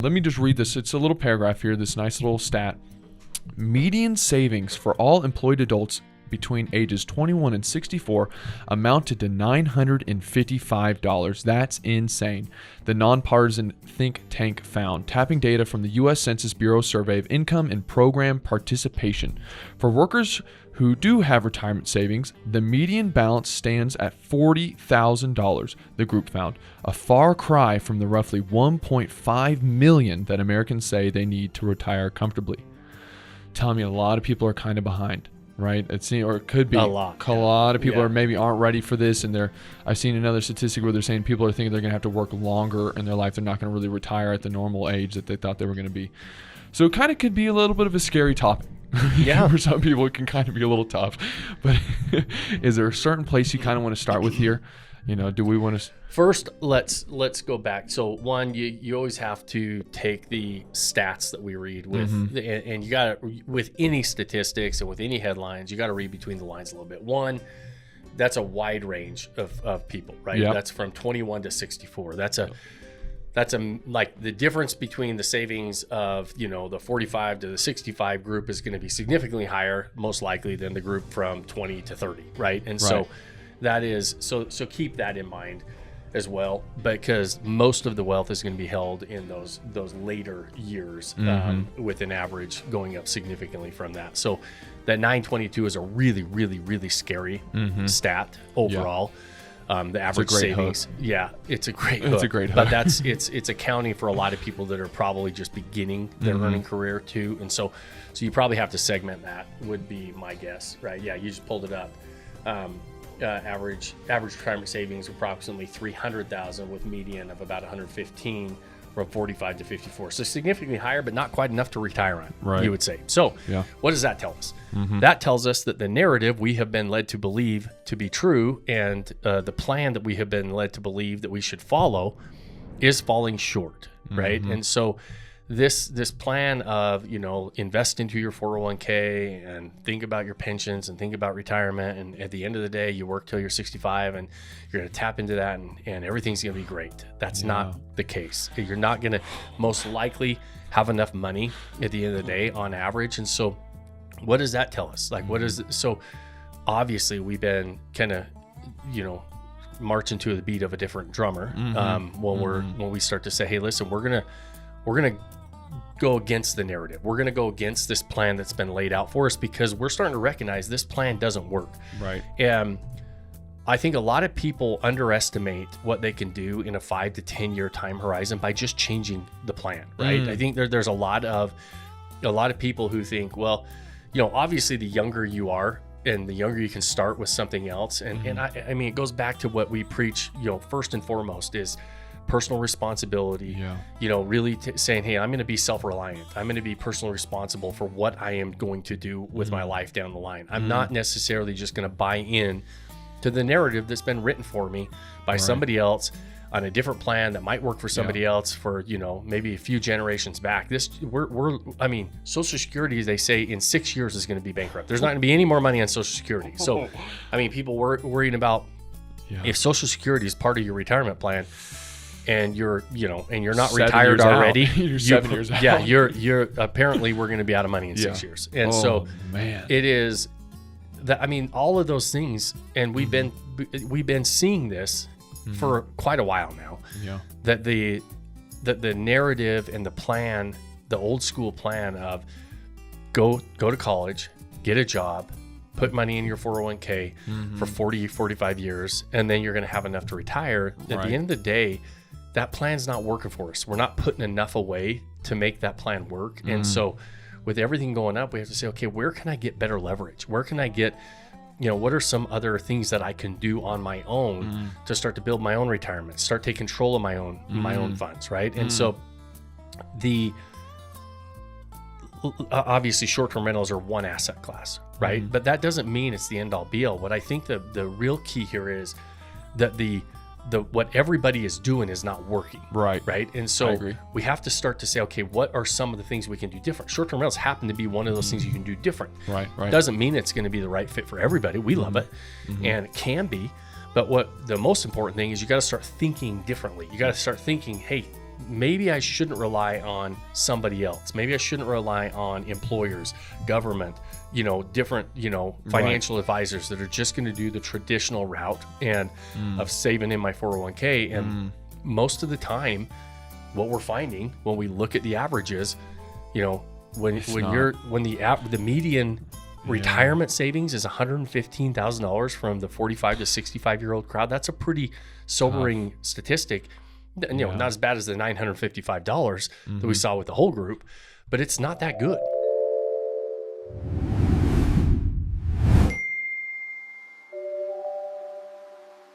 Let me just read this. It's a little paragraph here, this nice little stat. Median savings for all employed adults between ages 21 and 64 amounted to $955. That's insane. The nonpartisan think tank found, tapping data from the U.S. Census Bureau survey of income and program participation. For workers who do have retirement savings, the median balance stands at $40,000, the group found, a far cry from the roughly $1.5 million that Americans say they need to retire comfortably. Telling me a lot of people are kind of behind, right? Or it could be a lot of people are maybe aren't ready for this, and I've seen another statistic where they're saying people are thinking they're going to have to work longer in their life. They're not going to really retire at the normal age that they thought they were going to be. So it kind of could be a little bit of a scary topic. Yeah. For some people, it can kind of be a little tough. But is there a certain place you kind of want to start with here? Do we want to... First, let's go back. So one, you always have to take the stats that we read with, and you got to, with any statistics and with any headlines, you got to read between the lines a little bit. One, that's a wide range of people, right? Yep. That's from 21 to 64. That's like the difference between the savings of, the 45 to the 65 group is going to be significantly higher, most likely, than the group from 20 to 30, right? And so that is, so keep that in mind as well, because most of the wealth is going to be held in those later years, with an average going up significantly from that. So that 922 is a really, really, really scary stat overall. Yeah. The average savings. Hook. Yeah, it's a great hook. It's a great hook. But it's accounting for a lot of people that are probably just beginning their earning career too. And so you probably have to segment that, would be my guess, right? Yeah, you just pulled it up. Average retirement savings approximately 300,000 with median of about 115 from 45 to 54. So significantly higher, but not quite enough to retire on, you would say. So what does that tell us? That tells us that the narrative we have been led to believe to be true, and the plan that we have been led to believe that we should follow is falling short, right? And so this plan of, invest into your 401k and think about your pensions and think about retirement, and at the end of the day, you work till you're 65 and you're going to tap into that and everything's going to be great. That's not the case. You're not going to most likely have enough money at the end of the day on average. And so what does that tell us? Like, what is it? So obviously we've been kind of, marching to the beat of a different drummer when we start to say, hey, listen, we're going to go against the narrative. We're going to go against this plan that's been laid out for us, because we're starting to recognize this plan doesn't work. Right. And I think a lot of people underestimate what they can do in a 5 to 10 year time horizon by just changing the plan, right? I think there's a lot of people who think, well, obviously the younger you are and the younger you can start with something else. And I mean, it goes back to what we preach, first and foremost is personal responsibility, really saying, hey, I'm going to be self-reliant. I'm going to be personally responsible for what I am going to do with my life down the line. I'm not necessarily just going to buy in to the narrative that's been written for me by somebody else on a different plan that might work for somebody else for, maybe a few generations back. Social Security, they say in 6 years is going to be bankrupt. There's not going to be any more money on Social Security. So, people were worrying about if Social Security is part of your retirement plan, and you're not retired already. You're 7 years out. Yeah, you're apparently we're going to be out of money in 6 years. And it is that, all of those things, and we've been seeing this for quite a while now. Yeah. That the narrative and the plan, the old school plan of go to college, get a job, put money in your 401k for 40, 45 years, and then you're going to have enough to retire. At the end of the day, that plan's not working for us. We're not putting enough away to make that plan work. And so with everything going up, we have to say, okay, where can I get better leverage? Where can I get, what are some other things that I can do on my own to start to build my own retirement, start taking control of my own funds, right? And so obviously short-term rentals are one asset class, right? But that doesn't mean it's the end-all be-all. What I think the real key here is that what everybody is doing is not working. Right. And so we have to start to say, okay, what are some of the things we can do different? Short-term rentals happen to be one of those things you can do different. Right. Doesn't mean it's going to be the right fit for everybody. We love it, and it can be. But what the most important thing is, you got to start thinking differently. You got to start thinking, hey, maybe I shouldn't rely on somebody else. Maybe I shouldn't rely on employers, government, different, financial advisors that are just going to do the traditional route and of saving in my 401k. And most of the time, what we're finding when we look at the averages, when the median retirement savings is $115,000 from the 45 to 65-year-old crowd, that's a pretty sobering statistic. Not as bad as the $955 that we saw with the whole group, but it's not that good.